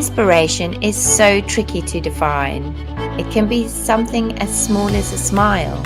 Inspiration is so tricky to define. It can be something as small as a smile.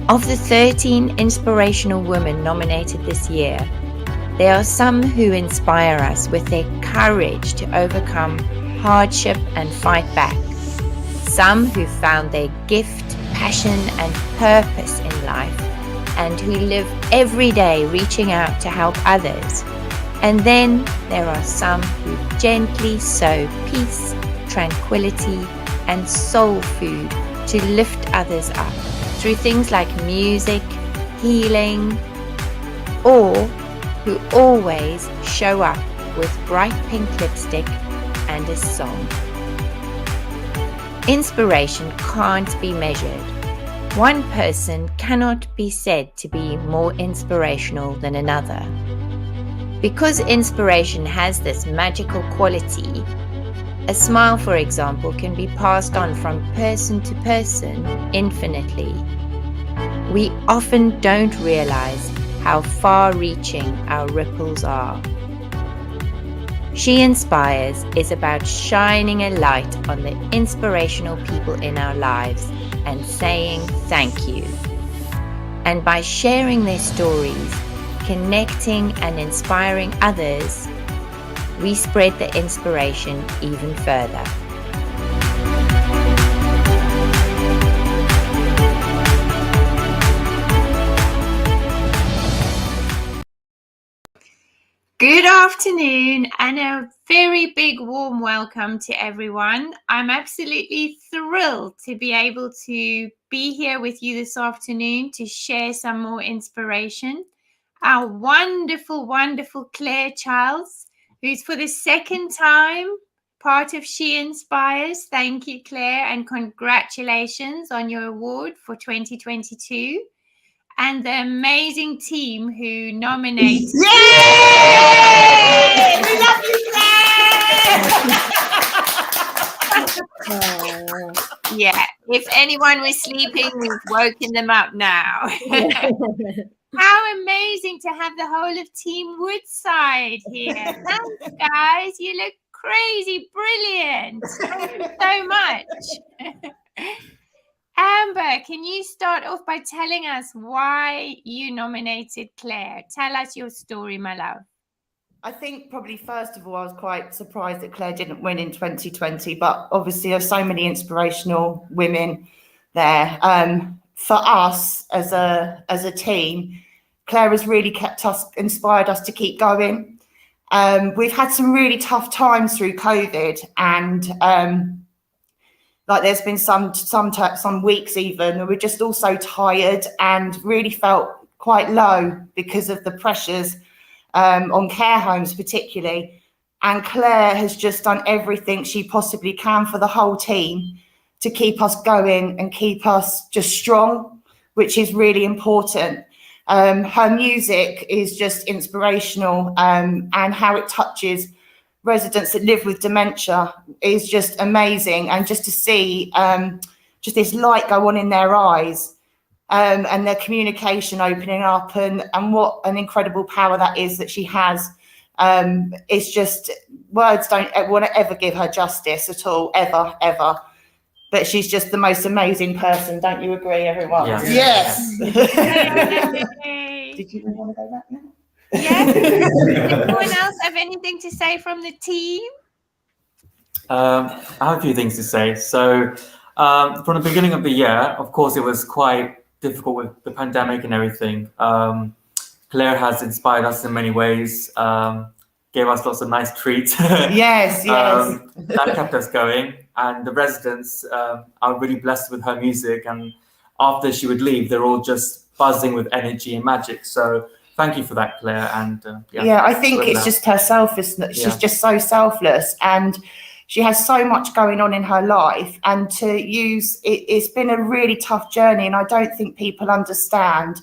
Of the 13 inspirational women nominated this year, there are some who inspire us with their courage to overcome hardship and fight back. Some who found their gift, passion, and purpose in life, and who live every day reaching out to help others. And then there are some who gently sow peace, tranquility, and soul food to lift others up through things like music, healing, or who always show up with bright pink lipstick and a song. Inspiration can't be measured. One person cannot be said to be more inspirational than another. Because inspiration has this magical quality, a smile, for example, can be passed on from person to person infinitely. We often don't realize how far-reaching our ripples are. She Inspires is about shining a light on the inspirational people in our lives and saying thank you. And by sharing their stories, connecting and inspiring others, we spread the inspiration even further. Good afternoon and a very big warm welcome to everyone. I'm absolutely thrilled to be able to be here with you this afternoon to share some more inspiration. Our wonderful, wonderful Clare Childs, who's for the second time part of She Inspires. Thank you, Clare, and congratulations on your award for 2022. And the amazing team who nominated. Yay! We love you, Clare! Yeah, if anyone was sleeping, we've woken them up now. How amazing to have the whole of Team Woodside here. Thanks, guys. You look crazy brilliant. Thank you so much. Amber, can you start off by telling us why you nominated Clare? Tell us your story, my love. I think probably first of all, I was quite surprised that Clare didn't win in 2020, but obviously there's so many inspirational women there. For us as a team, Clare has really inspired us to keep going. We've had some really tough times through COVID, and like there's been some weeks even where we're just all so tired and really felt quite low because of the pressures on care homes particularly. And Clare has just done everything she possibly can for the whole team to keep us going and keep us just strong, which is really important. Her music is just inspirational, and how it touches residents that live with dementia is just amazing. And just to see just this light go on in their eyes, and their communication opening up, and what an incredible power that is that she has. It's just, words don't want to ever give her justice at all, ever. But she's just the most amazing person. Don't you agree, everyone? Yes. Did you want to go back now? Yes. Does anyone else have anything to say from the team? I have a few things to say. So from the beginning of the year, of course, it was quite difficult with the pandemic and everything. Clare has inspired us in many ways, gave us lots of nice treats. Yes. That kept us going. And the residents are really blessed with her music. And after she would leave, they're all just buzzing with energy and magic. So thank you for that, Clare. And I think it's just her selflessness. She's just so selfless, and she has so much going on in her life. And to use it's been a really tough journey, and I don't think people understand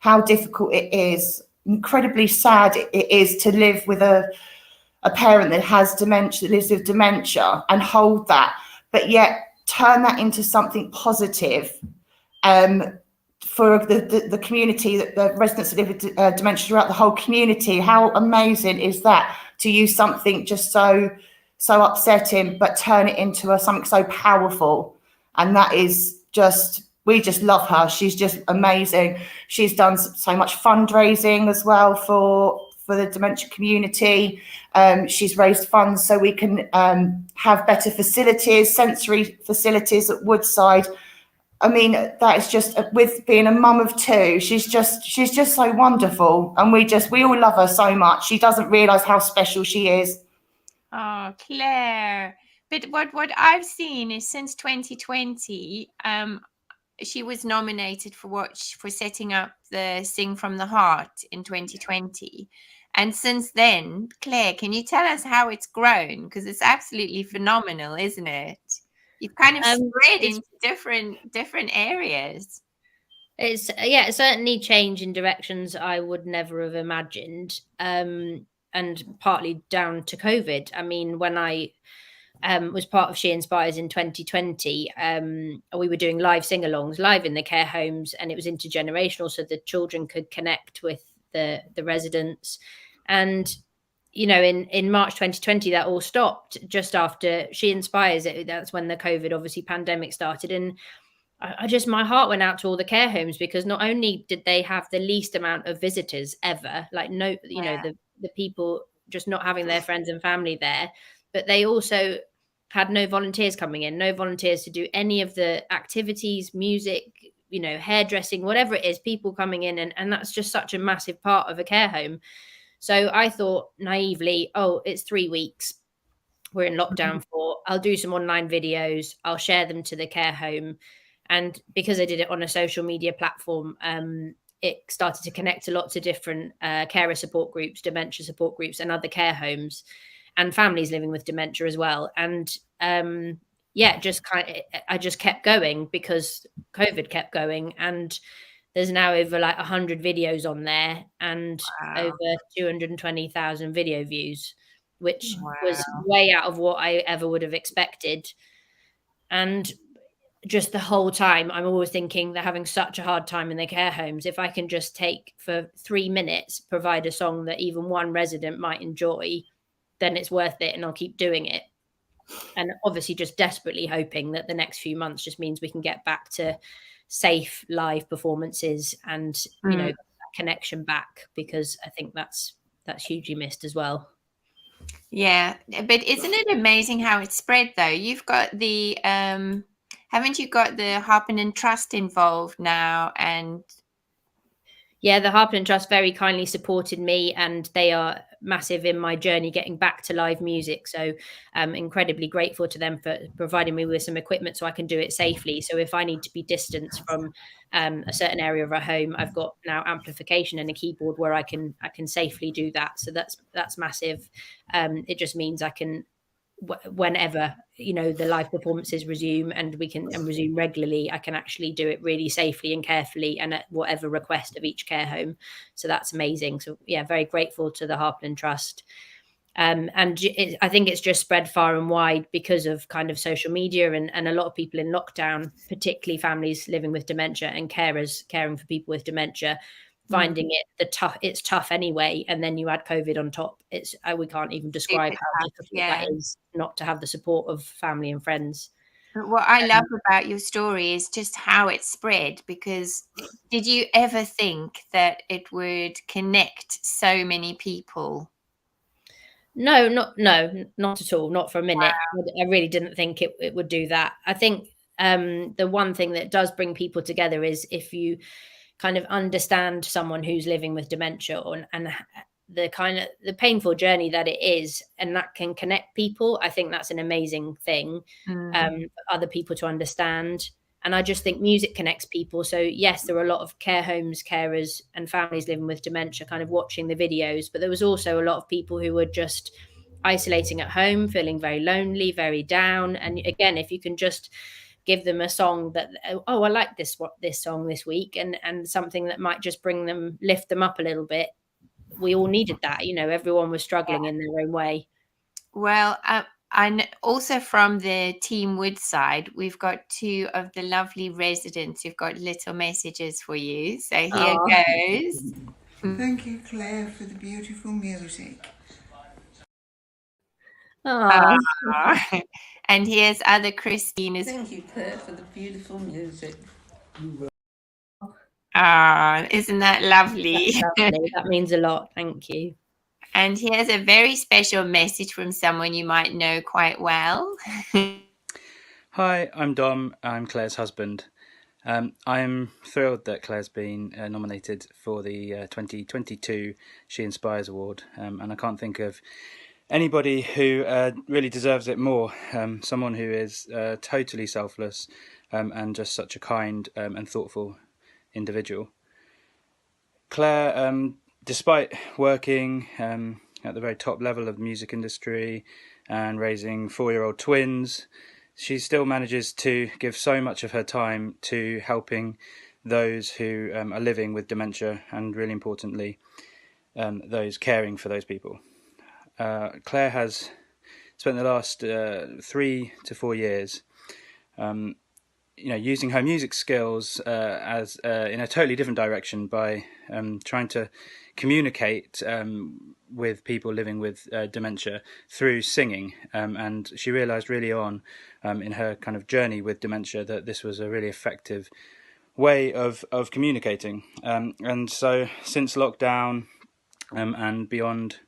how difficult it is. Incredibly sad it is to live with a parent that has dementia, that lives with dementia, and hold that, but yet turn that into something positive. For the community, the residents that live with dementia throughout the whole community. How amazing is that, to use something just so so upsetting, but turn it into something so powerful. And that is just, we just love her. She's just amazing. She's done so much fundraising as well for the dementia community. She's raised funds so we can have better facilities, sensory facilities at Woodside. I mean, that is just, with being a mum of two, she's just so wonderful. And we all love her so much. She doesn't realise how special she is. Oh, Claire. But what I've seen is since 2020, she was nominated for setting up the Sing from the Heart in 2020. And since then, Claire, can you tell us how it's grown? Because it's absolutely phenomenal, isn't it? You've kind of spread into different areas. It's certainly changed in directions I would never have imagined. And partly down to COVID. I mean, when I was part of SheInspires in 2020, we were doing live sing-alongs live in the care homes, and it was intergenerational, so the children could connect with the residents. And you know, in March 2020, that all stopped just after SheInspires. That's when the COVID obviously pandemic started, and I just, my heart went out to all the care homes, because not only did they have the least amount of visitors ever, like no, you know, the people just not having their friends and family there, but they also had no volunteers coming in, no volunteers to do any of the activities, music, you know, hairdressing, whatever it is, people coming in. And that's just such a massive part of a care home. So I thought naively, oh, it's 3 weeks. We're in lockdown for, I'll do some online videos. I'll share them to the care home. And because I did it on a social media platform, it started to connect to lots of different carer support groups, dementia support groups, and other care homes, and families living with dementia as well. And I just kept going because COVID kept going. And there's now over like 100 videos on there, and over 220,000 video views, which was way out of what I ever would have expected. And just the whole time, I'm always thinking they're having such a hard time in their care homes. If I can just take for 3 minutes, provide a song that even one resident might enjoy, then it's worth it, and I'll keep doing it. And obviously just desperately hoping that the next few months just means we can get back to safe live performances and, you know, that connection back, because I think that's hugely missed as well. Yeah, but isn't it amazing how it's spread though? You've got the haven't you got the Heartland Trust involved now? And yeah, the Heartland Trust very kindly supported me, and they are massive in my journey getting back to live music. So I'm incredibly grateful to them for providing me with some equipment so I can do it safely. So if I need to be distanced from a certain area of our home, I've got now amplification and a keyboard where I can safely do that. So that's massive. It just means I can, whenever, you know, the live performances resume and we can resume regularly, I can actually do it really safely and carefully, and at whatever request of each care home. So that's amazing. So yeah, very grateful to the Heartland Trust. I think it's just spread far and wide because of kind of social media and a lot of people in lockdown, particularly families living with dementia and carers caring for people with dementia, finding it's tough anyway, and then you add COVID on top. It's we can't even describe how difficult that is, not to have the support of family and friends. But what I love about your story is just how it spread, because did you ever think that it would connect so many people? No, not at all. Not for a minute. Wow. I really didn't think it would do that. I think the one thing that does bring people together is if you kind of understand someone who's living with dementia and the kind of the painful journey that it is, and that can connect people. I think that's an amazing thing for other people to understand. And I just think music connects people. So yes, there were a lot of care homes, carers and families living with dementia kind of watching the videos, but there was also a lot of people who were just isolating at home, feeling very lonely, very down. And again, if you can just give them a song that, oh, I like this song this week, and something that might just lift them up a little bit. We all needed that, you know, everyone was struggling in their own way. Well, and also from the team Woodside, we've got 2 of the lovely residents who've got little messages for you. So here goes. Thank you, Claire, for the beautiful music. Oh, And here's other Christina's. Thank you, Claire, for the beautiful music. Isn't that lovely? lovely. That means a lot. Thank you. And here's a very special message from someone you might know quite well. Hi, I'm Dom. I'm Claire's husband. I'm thrilled that Claire's been nominated for the 2022 SheInspires Award, and I can't think of anybody who really deserves it more. Someone who is totally selfless and just such a kind and thoughtful individual. Claire, despite working at the very top level of the music industry and raising 4-year-old twins, she still manages to give so much of her time to helping those who are living with dementia and, really importantly, those caring for those people. Claire has spent the last 3 to 4 years using her music skills as in a totally different direction by trying to communicate with people living with dementia through singing. And she realised really on in her kind of journey with dementia that this was a really effective way of communicating. And so since lockdown and beyond,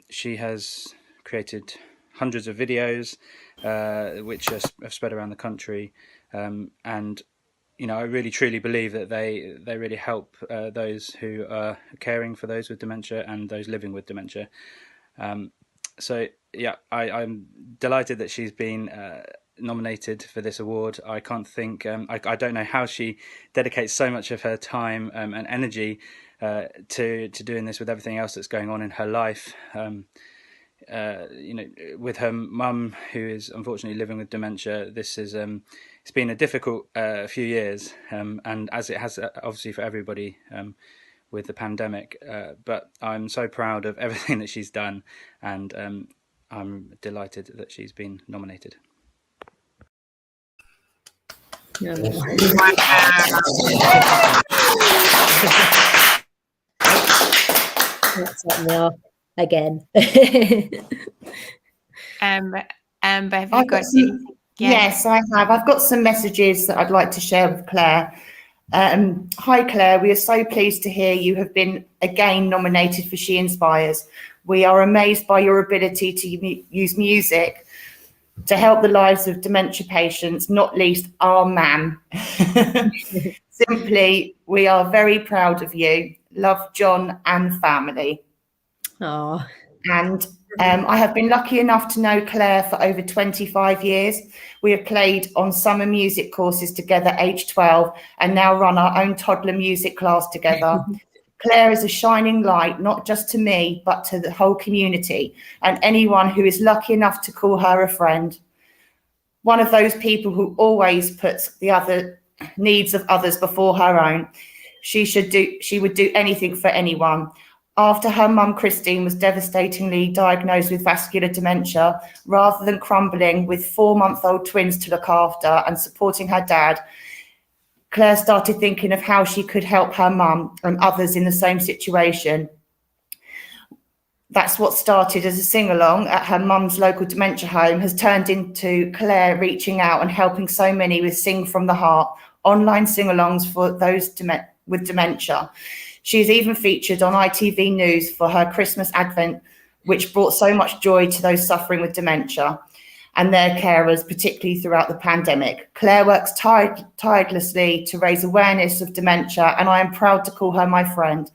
she has created hundreds of videos which have spread around the country, and I really truly believe that they really help those who are caring for those with dementia and those living with dementia. So yeah, I'm delighted that she's been nominated for this award. I can't think, I don't know how she dedicates so much of her time and energy to doing this with everything else that's going on in her life. With her mum, who is unfortunately living with dementia, this is it's been a difficult few years, and as it has obviously for everybody with the pandemic. But I'm so proud of everything that she's done, and I'm delighted that she's been nominated. That's what we are again. But have you I've got some, yes, I have. I've got some messages that I'd like to share with Claire. Hi, Claire. We are so pleased to hear you have been again nominated for She Inspires. We are amazed by your ability to use music to help the lives of dementia patients, not least our mam. Simply, we are very proud of you. Love, John and family. Oh. And I have been lucky enough to know Claire for over 25 years. We have played on summer music courses together, age 12, and now run our own toddler music class together. Claire is a shining light, not just to me, but to the whole community and anyone who is lucky enough to call her a friend. One of those people who always puts the other needs of others before her own. She would do anything for anyone. After her mum, Christine, was devastatingly diagnosed with vascular dementia, rather than crumbling with 4-month-old twins to look after and supporting her dad, Claire started thinking of how she could help her mum and others in the same situation. That's what started as a sing-along at her mum's local dementia home has turned into Claire reaching out and helping so many with Sing from the Heart, online sing-alongs for those with dementia. She is even featured on ITV News for her Christmas Advent, which brought so much joy to those suffering with dementia and their carers, particularly throughout the pandemic. Claire works tirelessly to raise awareness of dementia, and I am proud to call her my friend.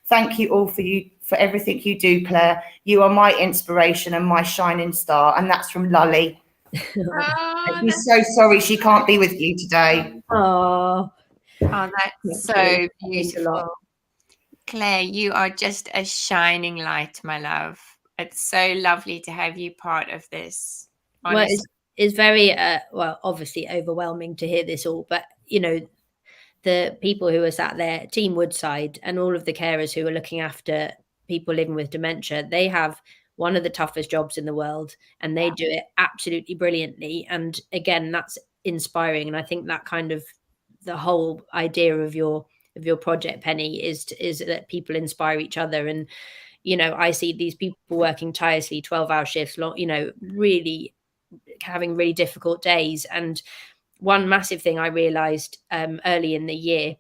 Thank you all for everything you do, Claire. You are my inspiration and my shining star. And that's from Lully. She's so sorry she can't be with you today. Oh, that's so beautiful. Claire, you are just a shining light, my love. It's so lovely to have you part of this. Honestly. Well, it's very, obviously overwhelming to hear this all, but, the people who are sat there, Team Woodside, and all of the carers who are looking after people living with dementia, they have one of the toughest jobs in the world, and they do it absolutely brilliantly. And again, that's inspiring. And I think that kind of the whole idea of your project, Penny, is that people inspire each other. And I see these people working tirelessly, 12-hour shifts, long, really having really difficult days. And one massive thing I realized early in the year,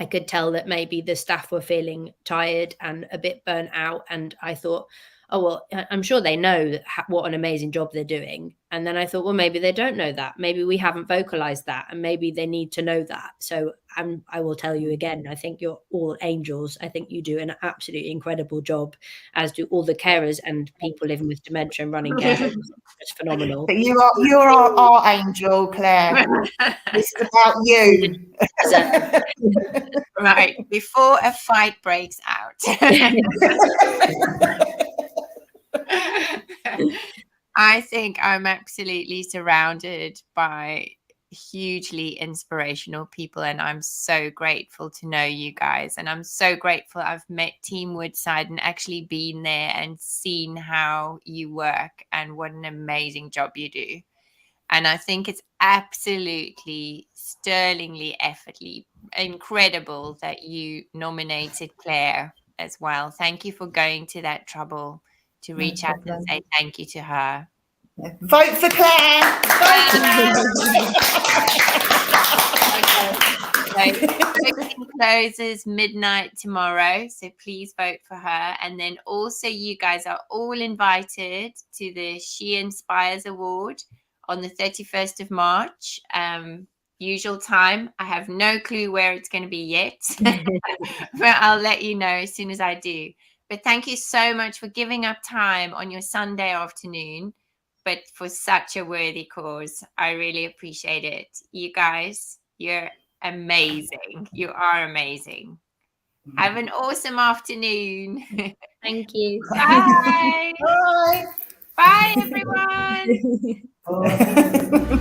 I could tell that maybe the staff were feeling tired and a bit burnt out. And I thought, oh, well, I'm sure they know that what an amazing job they're doing. And then I thought, well, maybe they don't know that. Maybe we haven't vocalized that, and maybe they need to know that. So I will tell you again, I think you're all angels. I think you do an absolutely incredible job, as do all the carers and people living with dementia and running care homes. It's phenomenal. But you're our angel, Claire. This is about you. Right, before a fight breaks out. I think I'm absolutely surrounded by hugely inspirational people, and I'm so grateful to know you guys. And I'm so grateful I've met Team Woodside and actually been there and seen how you work and what an amazing job you do. And I think it's absolutely sterlingly, effortlessly incredible that you nominated Clare as well. Thank you for going to that trouble to reach out and say thank you to her. Vote for Clare! Vote for Clare! Voting closes midnight tomorrow, so please vote for her. And then also you guys are all invited to the SheInspires Award on the 31st of March. Usual time. I have no clue where it's going to be yet, but I'll let you know as soon as I do. But thank you so much for giving up time on your Sunday afternoon, but for such a worthy cause. I really appreciate it. You guys, you're amazing. You are amazing. Have an awesome afternoon. Thank you. Bye. Bye. Bye, everyone. Bye.